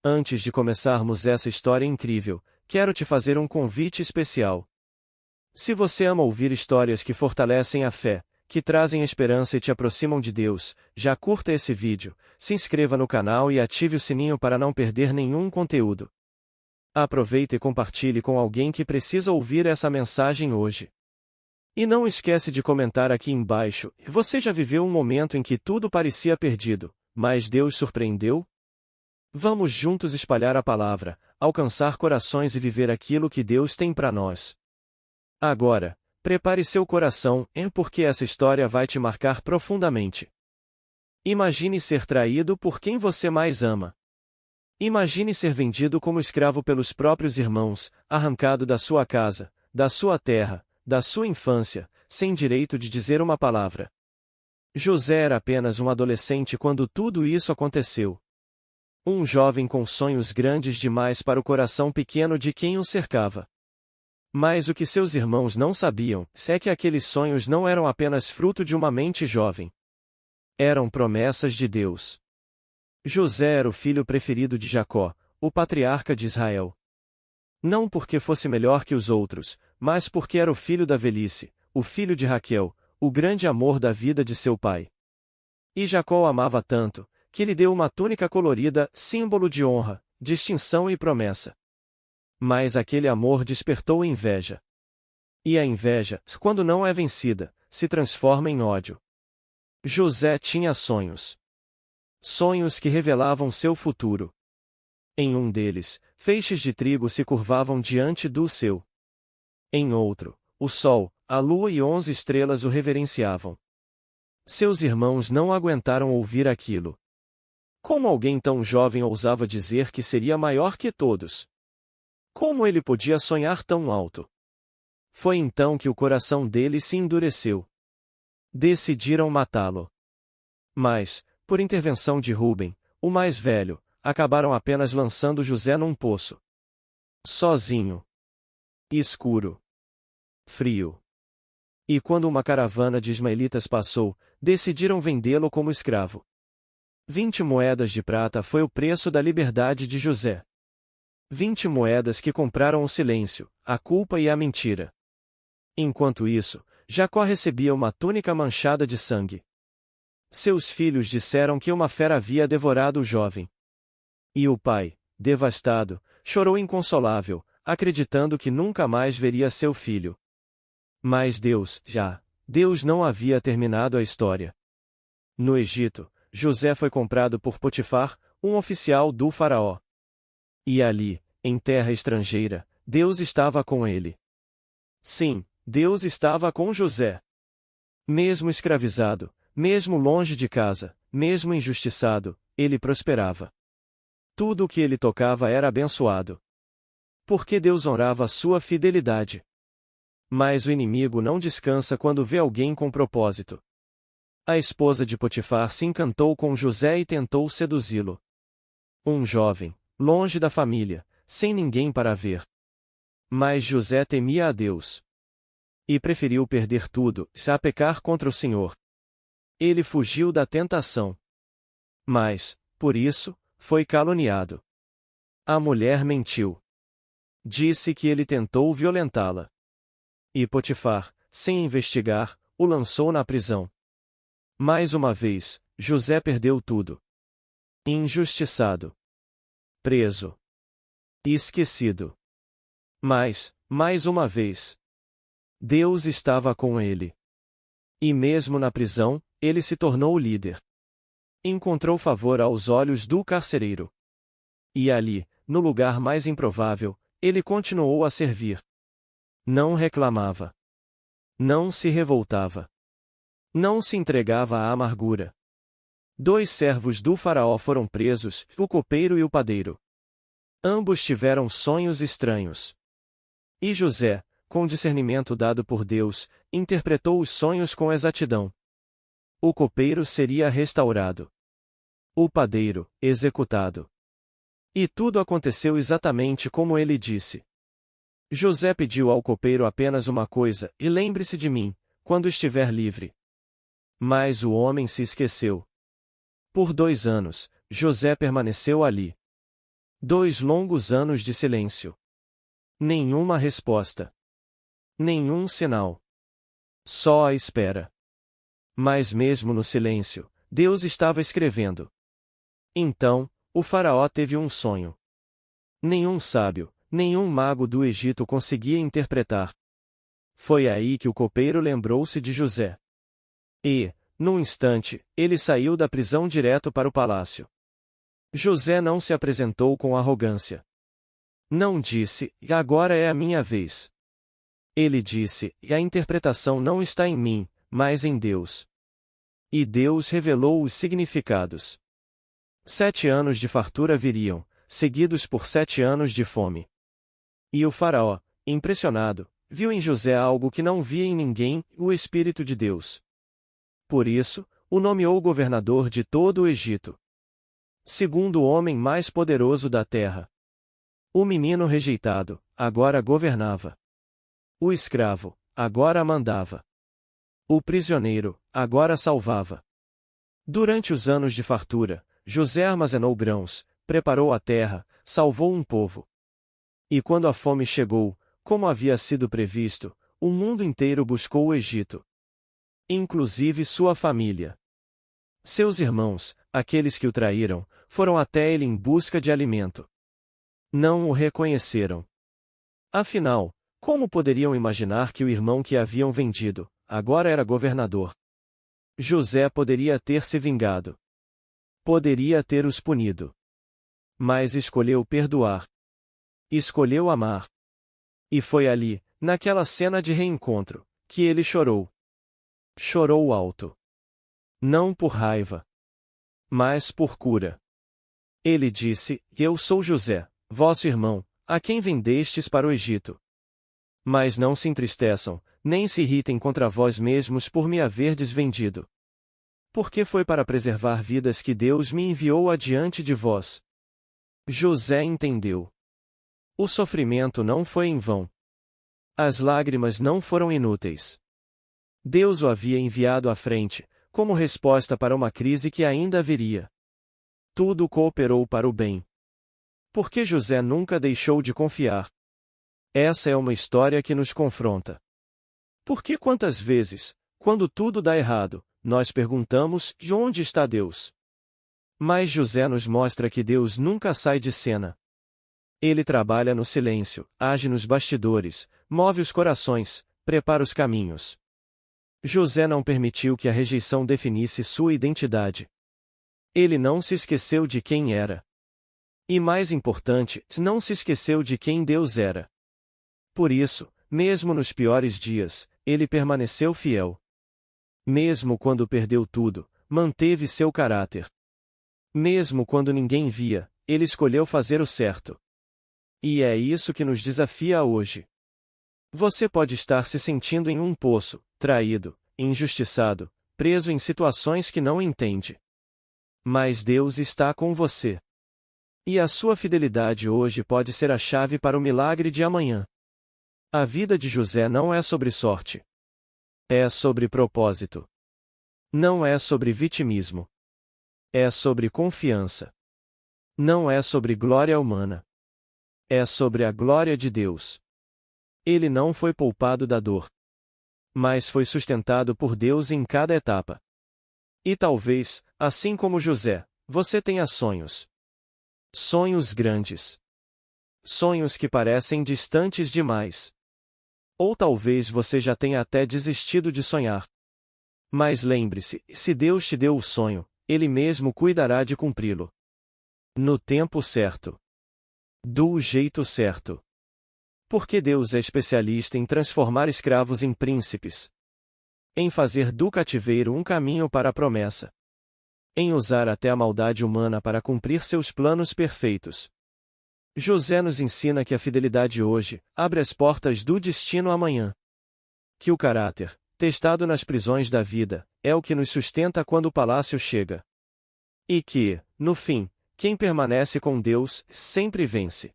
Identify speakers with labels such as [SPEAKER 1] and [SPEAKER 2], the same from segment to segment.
[SPEAKER 1] Antes de começarmos essa história incrível, quero te fazer um convite especial. Se você ama ouvir histórias que fortalecem a fé, que trazem esperança e te aproximam de Deus, já curta esse vídeo, se inscreva no canal e ative o sininho para não perder nenhum conteúdo. Aproveite e compartilhe com alguém que precisa ouvir essa mensagem hoje. E não esquece de comentar aqui embaixo, você já viveu um momento em que tudo parecia perdido, mas Deus surpreendeu? Vamos juntos espalhar a palavra, alcançar corações e viver aquilo que Deus tem para nós. Agora, prepare seu coração, porque essa história vai te marcar profundamente. Imagine ser traído por quem você mais ama. Imagine ser vendido como escravo pelos próprios irmãos, arrancado da sua casa, da sua terra, da sua infância, sem direito de dizer uma palavra. José era apenas um adolescente quando tudo isso aconteceu. Um jovem com sonhos grandes demais para o coração pequeno de quem o cercava. Mas o que seus irmãos não sabiam é que aqueles sonhos não eram apenas fruto de uma mente jovem. Eram promessas de Deus. José era o filho preferido de Jacó, o patriarca de Israel. Não porque fosse melhor que os outros, mas porque era o filho da velhice, o filho de Raquel, o grande amor da vida de seu pai. E Jacó o amava tanto, que lhe deu uma túnica colorida, símbolo de honra, distinção e promessa. Mas aquele amor despertou inveja. E a inveja, quando não é vencida, se transforma em ódio. José tinha sonhos. Sonhos que revelavam seu futuro. Em um deles, feixes de trigo se curvavam diante do seu. Em outro, o sol, a lua e 11 estrelas o reverenciavam. Seus irmãos não aguentaram ouvir aquilo. Como alguém tão jovem ousava dizer que seria maior que todos? Como ele podia sonhar tão alto? Foi então que o coração dele se endureceu. Decidiram matá-lo. Mas, por intervenção de Rúben, o mais velho, acabaram apenas lançando José num poço. Sozinho. Escuro. Frio. E quando uma caravana de ismaelitas passou, decidiram vendê-lo como escravo. 20 moedas de prata foi o preço da liberdade de José. 20 moedas que compraram o silêncio, a culpa e a mentira. Enquanto isso, Jacó recebia uma túnica manchada de sangue. Seus filhos disseram que uma fera havia devorado o jovem. E o pai, devastado, chorou inconsolável, acreditando que nunca mais veria seu filho. Mas Deus não havia terminado a história. No Egito, José foi comprado por Potifar, um oficial do faraó. E ali, em terra estrangeira, Deus estava com ele. Sim, Deus estava com José. Mesmo escravizado, mesmo longe de casa, mesmo injustiçado, ele prosperava. Tudo o que ele tocava era abençoado. Porque Deus honrava sua fidelidade. Mas o inimigo não descansa quando vê alguém com propósito. A esposa de Potifar se encantou com José e tentou seduzi-lo. Um jovem, longe da família, sem ninguém para ver. Mas José temia a Deus. E preferiu perder tudo, a pecar contra o Senhor. Ele fugiu da tentação. Mas, por isso, foi caluniado. A mulher mentiu. Disse que ele tentou violentá-la. E Potifar, sem investigar, o lançou na prisão. Mais uma vez, José perdeu tudo. Injustiçado. Preso. Esquecido. Mas, mais uma vez, Deus estava com ele. E mesmo na prisão, ele se tornou líder. Encontrou favor aos olhos do carcereiro. E ali, no lugar mais improvável, ele continuou a servir. Não reclamava. Não se revoltava. Não se entregava à amargura. 2 servos do faraó foram presos, o copeiro e o padeiro. Ambos tiveram sonhos estranhos. E José, com discernimento dado por Deus, interpretou os sonhos com exatidão. O copeiro seria restaurado. O padeiro, executado. E tudo aconteceu exatamente como ele disse. José pediu ao copeiro apenas uma coisa: e lembre-se de mim, quando estiver livre. Mas o homem se esqueceu. Por 2 anos, José permaneceu ali. 2 longos anos de silêncio. Nenhuma resposta. Nenhum sinal. Só a espera. Mas mesmo no silêncio, Deus estava escrevendo. Então, o faraó teve um sonho. Nenhum sábio, nenhum mago do Egito conseguia interpretar. Foi aí que o copeiro lembrou-se de José. E, num instante, ele saiu da prisão direto para o palácio. José não se apresentou com arrogância. Não disse, agora é a minha vez. Ele disse, a interpretação não está em mim, mas em Deus. E Deus revelou os significados. 7 anos de fartura viriam, seguidos por 7 anos de fome. E o faraó, impressionado, viu em José algo que não via em ninguém, o Espírito de Deus. Por isso, o nomeou governador de todo o Egito. Segundo o homem mais poderoso da terra. O menino rejeitado, agora governava. O escravo, agora mandava. O prisioneiro, agora salvava. Durante os anos de fartura, José armazenou grãos, preparou a terra, salvou um povo. E quando a fome chegou, como havia sido previsto, o mundo inteiro buscou o Egito. Inclusive sua família. Seus irmãos, aqueles que o traíram, foram até ele em busca de alimento. Não o reconheceram. Afinal, como poderiam imaginar que o irmão que haviam vendido, agora era governador? José poderia ter se vingado. Poderia ter os punido. Mas escolheu perdoar. Escolheu amar. E foi ali, naquela cena de reencontro, que ele chorou. Chorou alto. Não por raiva, mas por cura. Ele disse, eu sou José, vosso irmão, a quem vendestes para o Egito. Mas não se entristeçam, nem se irritem contra vós mesmos por me haverdes vendido. Porque foi para preservar vidas que Deus me enviou adiante de vós. José entendeu. O sofrimento não foi em vão. As lágrimas não foram inúteis. Deus o havia enviado à frente, como resposta para uma crise que ainda haveria. Tudo cooperou para o bem. Porque José nunca deixou de confiar. Essa é uma história que nos confronta. Porque quantas vezes, quando tudo dá errado, nós perguntamos, de onde está Deus? Mas José nos mostra que Deus nunca sai de cena. Ele trabalha no silêncio, age nos bastidores, move os corações, prepara os caminhos. José não permitiu que a rejeição definisse sua identidade. Ele não se esqueceu de quem era. E mais importante, não se esqueceu de quem Deus era. Por isso, mesmo nos piores dias, ele permaneceu fiel. Mesmo quando perdeu tudo, manteve seu caráter. Mesmo quando ninguém via, ele escolheu fazer o certo. E é isso que nos desafia hoje. Você pode estar se sentindo em um poço, traído, injustiçado, preso em situações que não entende. Mas Deus está com você. E a sua fidelidade hoje pode ser a chave para o milagre de amanhã. A vida de José não é sobre sorte. É sobre propósito. Não é sobre vitimismo. É sobre confiança. Não é sobre glória humana. É sobre a glória de Deus. Ele não foi poupado da dor. Mas foi sustentado por Deus em cada etapa. E talvez, assim como José, você tenha sonhos. Sonhos grandes. Sonhos que parecem distantes demais. Ou talvez você já tenha até desistido de sonhar. Mas lembre-se, se Deus te deu o sonho, Ele mesmo cuidará de cumpri-lo. No tempo certo. Do jeito certo. Porque Deus é especialista em transformar escravos em príncipes. Em fazer do cativeiro um caminho para a promessa. Em usar até a maldade humana para cumprir seus planos perfeitos. José nos ensina que a fidelidade hoje abre as portas do destino amanhã. Que o caráter, testado nas prisões da vida, é o que nos sustenta quando o palácio chega. E que, no fim, quem permanece com Deus sempre vence.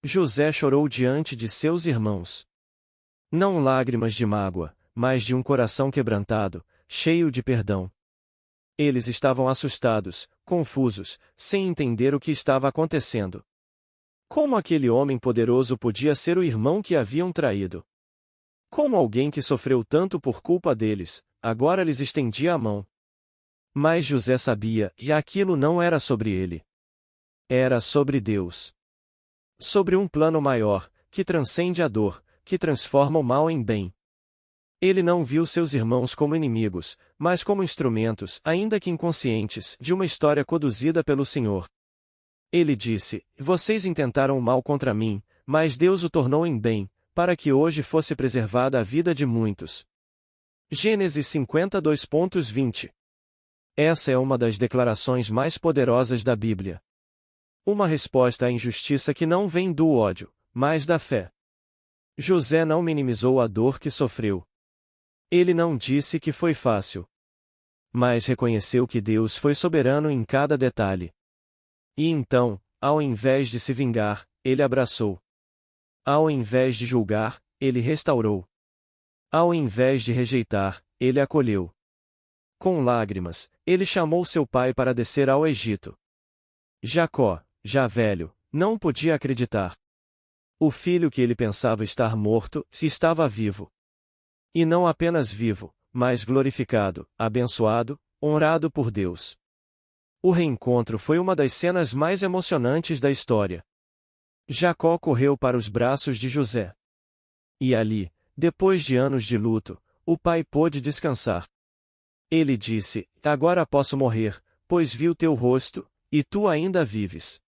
[SPEAKER 1] José chorou diante de seus irmãos. Não lágrimas de mágoa, mas de um coração quebrantado, cheio de perdão. Eles estavam assustados, confusos, sem entender o que estava acontecendo. Como aquele homem poderoso podia ser o irmão que haviam traído? Como alguém que sofreu tanto por culpa deles, agora lhes estendia a mão? Mas José sabia, e aquilo não era sobre ele. Era sobre Deus. Sobre um plano maior, que transcende a dor, que transforma o mal em bem. Ele não viu seus irmãos como inimigos, mas como instrumentos, ainda que inconscientes, de uma história conduzida pelo Senhor. Ele disse: Vocês intentaram o mal contra mim, mas Deus o tornou em bem, para que hoje fosse preservada a vida de muitos. Gênesis 52:20. Essa é uma das declarações mais poderosas da Bíblia. Uma resposta à injustiça que não vem do ódio, mas da fé. José não minimizou a dor que sofreu. Ele não disse que foi fácil. Mas reconheceu que Deus foi soberano em cada detalhe. E então, ao invés de se vingar, ele abraçou. Ao invés de julgar, ele restaurou. Ao invés de rejeitar, ele acolheu. Com lágrimas, ele chamou seu pai para descer ao Egito. Jacó, já velho, não podia acreditar. O filho que ele pensava estar morto, se estava vivo. E não apenas vivo, mas glorificado, abençoado, honrado por Deus. O reencontro foi uma das cenas mais emocionantes da história. Jacó correu para os braços de José. E ali, depois de anos de luto, o pai pôde descansar. Ele disse: Agora posso morrer, pois vi o teu rosto, e tu ainda vives.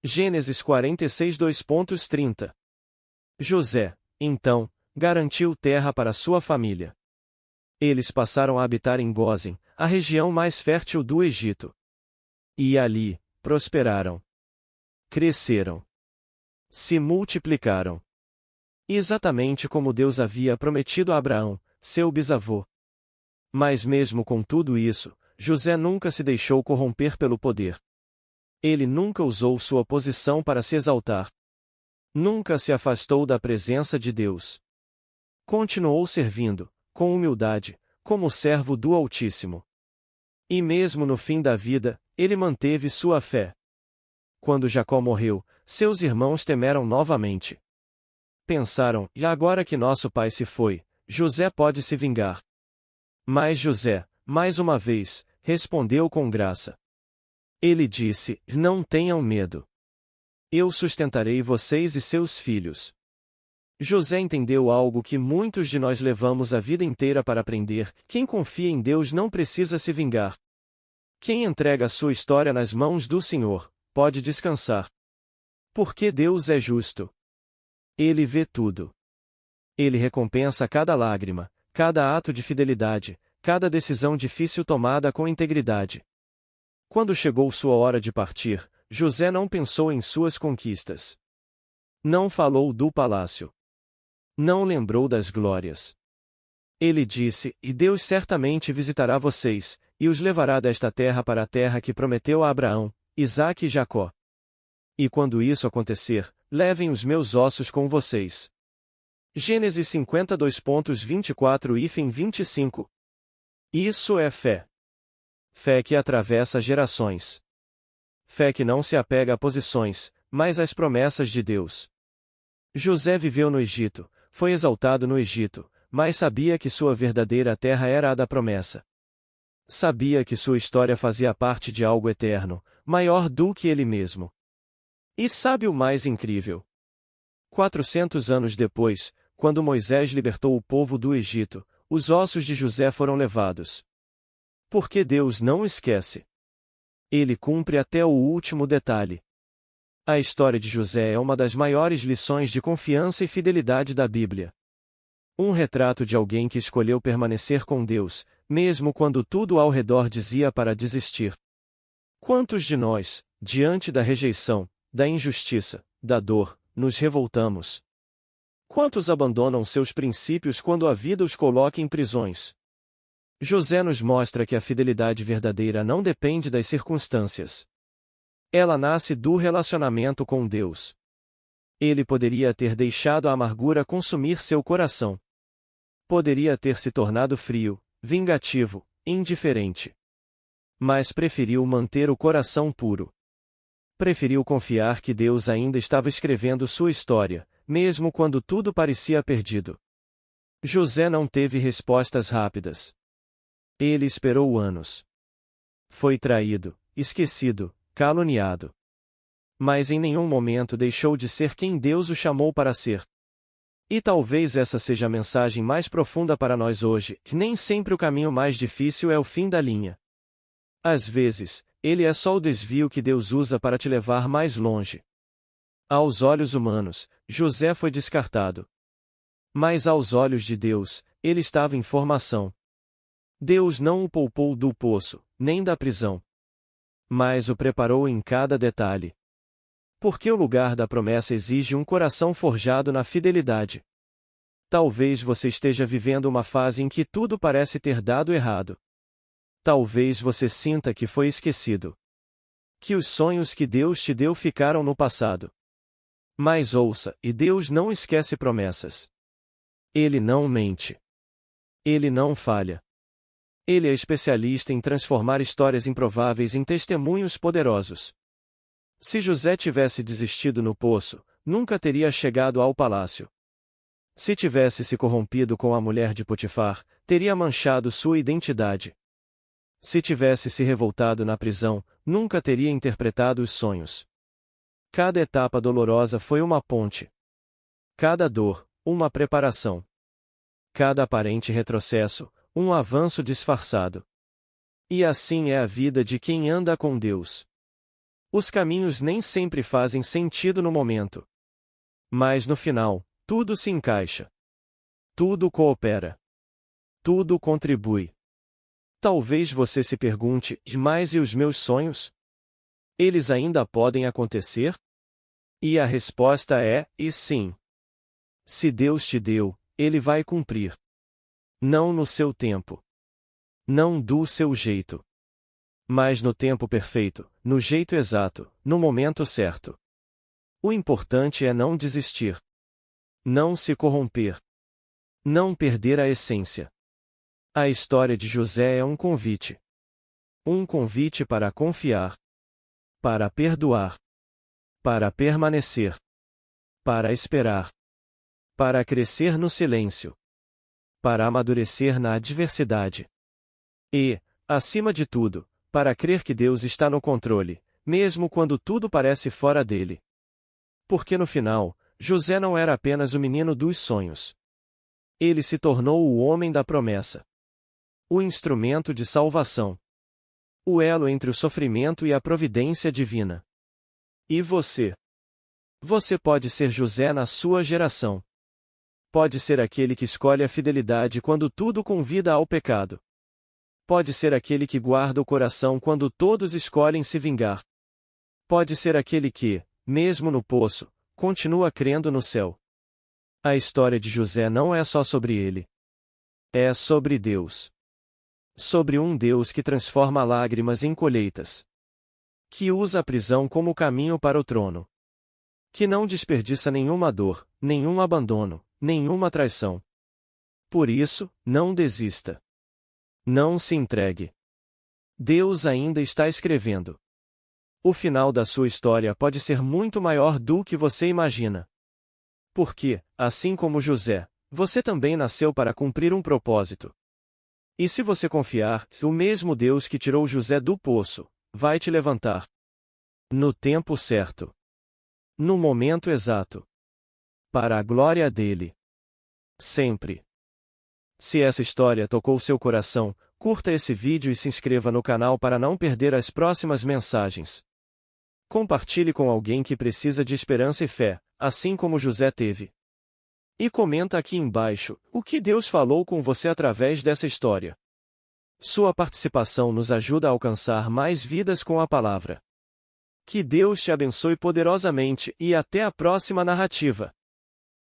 [SPEAKER 1] Gênesis 46:30. José, então, garantiu terra para sua família. Eles passaram a habitar em Gósen, a região mais fértil do Egito. E ali, prosperaram. Cresceram. Se multiplicaram. Exatamente como Deus havia prometido a Abraão, seu bisavô. Mas mesmo com tudo isso, José nunca se deixou corromper pelo poder. Ele nunca usou sua posição para se exaltar. Nunca se afastou da presença de Deus. Continuou servindo, com humildade, como servo do Altíssimo. E mesmo no fim da vida, ele manteve sua fé. Quando Jacó morreu, seus irmãos temeram novamente. Pensaram: e agora que nosso pai se foi, José pode se vingar. Mas José, mais uma vez, respondeu com graça. Ele disse: Não tenham medo. Eu sustentarei vocês e seus filhos. José entendeu algo que muitos de nós levamos a vida inteira para aprender: quem confia em Deus não precisa se vingar. Quem entrega a sua história nas mãos do Senhor, pode descansar. Porque Deus é justo. Ele vê tudo. Ele recompensa cada lágrima, cada ato de fidelidade, cada decisão difícil tomada com integridade. Quando chegou sua hora de partir, José não pensou em suas conquistas. Não falou do palácio. Não lembrou das glórias. Ele disse: E Deus certamente visitará vocês, e os levará desta terra para a terra que prometeu a Abraão, Isaque e Jacó. E quando isso acontecer, levem os meus ossos com vocês. Gênesis 52:24 e 25. Isso é fé. Fé que atravessa gerações. Fé que não se apega a posições, mas às promessas de Deus. José viveu no Egito, foi exaltado no Egito, mas sabia que sua verdadeira terra era a da promessa. Sabia que sua história fazia parte de algo eterno, maior do que ele mesmo. E sabe o mais incrível? 400 anos depois, quando Moisés libertou o povo do Egito, os ossos de José foram levados. Porque Deus não esquece. Ele cumpre até o último detalhe. A história de José é uma das maiores lições de confiança e fidelidade da Bíblia. Um retrato de alguém que escolheu permanecer com Deus, mesmo quando tudo ao redor dizia para desistir. Quantos de nós, diante da rejeição, da injustiça, da dor, nos revoltamos? Quantos abandonam seus princípios quando a vida os coloca em prisões? José nos mostra que a fidelidade verdadeira não depende das circunstâncias. Ela nasce do relacionamento com Deus. Ele poderia ter deixado a amargura consumir seu coração. Poderia ter se tornado frio, vingativo, indiferente. Mas preferiu manter o coração puro. Preferiu confiar que Deus ainda estava escrevendo sua história, mesmo quando tudo parecia perdido. José não teve respostas rápidas. Ele esperou anos. Foi traído, esquecido, caluniado. Mas em nenhum momento deixou de ser quem Deus o chamou para ser. E talvez essa seja a mensagem mais profunda para nós hoje, que nem sempre o caminho mais difícil é o fim da linha. Às vezes, ele é só o desvio que Deus usa para te levar mais longe. Aos olhos humanos, José foi descartado. Mas aos olhos de Deus, ele estava em formação. Deus não o poupou do poço, nem da prisão. Mas o preparou em cada detalhe. Porque o lugar da promessa exige um coração forjado na fidelidade. Talvez você esteja vivendo uma fase em que tudo parece ter dado errado. Talvez você sinta que foi esquecido. Que os sonhos que Deus te deu ficaram no passado. Mas ouça, e Deus não esquece promessas. Ele não mente. Ele não falha. Ele é especialista em transformar histórias improváveis em testemunhos poderosos. Se José tivesse desistido no poço, nunca teria chegado ao palácio. Se tivesse se corrompido com a mulher de Potifar, teria manchado sua identidade. Se tivesse se revoltado na prisão, nunca teria interpretado os sonhos. Cada etapa dolorosa foi uma ponte. Cada dor, uma preparação. Cada aparente retrocesso, um avanço disfarçado. E assim é a vida de quem anda com Deus. Os caminhos nem sempre fazem sentido no momento. Mas no final, tudo se encaixa. Tudo coopera. Tudo contribui. Talvez você se pergunte, mas e os meus sonhos? Eles ainda podem acontecer? E a resposta é, e sim. Se Deus te deu, Ele vai cumprir. Não no seu tempo. Não do seu jeito. Mas no tempo perfeito, no jeito exato, no momento certo. O importante é não desistir. Não se corromper. Não perder a essência. A história de José é um convite. Um convite para confiar. Para perdoar. Para permanecer. Para esperar. Para crescer no silêncio. Para amadurecer na adversidade. E, acima de tudo, para crer que Deus está no controle, mesmo quando tudo parece fora dele. Porque no final, José não era apenas o menino dos sonhos. Ele se tornou o homem da promessa. O instrumento de salvação. O elo entre o sofrimento e a providência divina. E você? Você pode ser José na sua geração. Pode ser aquele que escolhe a fidelidade quando tudo convida ao pecado. Pode ser aquele que guarda o coração quando todos escolhem se vingar. Pode ser aquele que, mesmo no poço, continua crendo no céu. A história de José não é só sobre ele. É sobre Deus. Sobre um Deus que transforma lágrimas em colheitas. Que usa a prisão como caminho para o trono. Que não desperdiça nenhuma dor, nenhum abandono, nenhuma traição. Por isso, não desista. Não se entregue. Deus ainda está escrevendo. O final da sua história pode ser muito maior do que você imagina. Porque, assim como José, você também nasceu para cumprir um propósito. E se você confiar, o mesmo Deus que tirou José do poço, vai te levantar. No tempo certo. No momento exato. Para a glória dele. Sempre. Se essa história tocou seu coração, curta esse vídeo e se inscreva no canal para não perder as próximas mensagens. Compartilhe com alguém que precisa de esperança e fé, assim como José teve. E comenta aqui embaixo, o que Deus falou com você através dessa história. Sua participação nos ajuda a alcançar mais vidas com a palavra. Que Deus te abençoe poderosamente e até a próxima narrativa.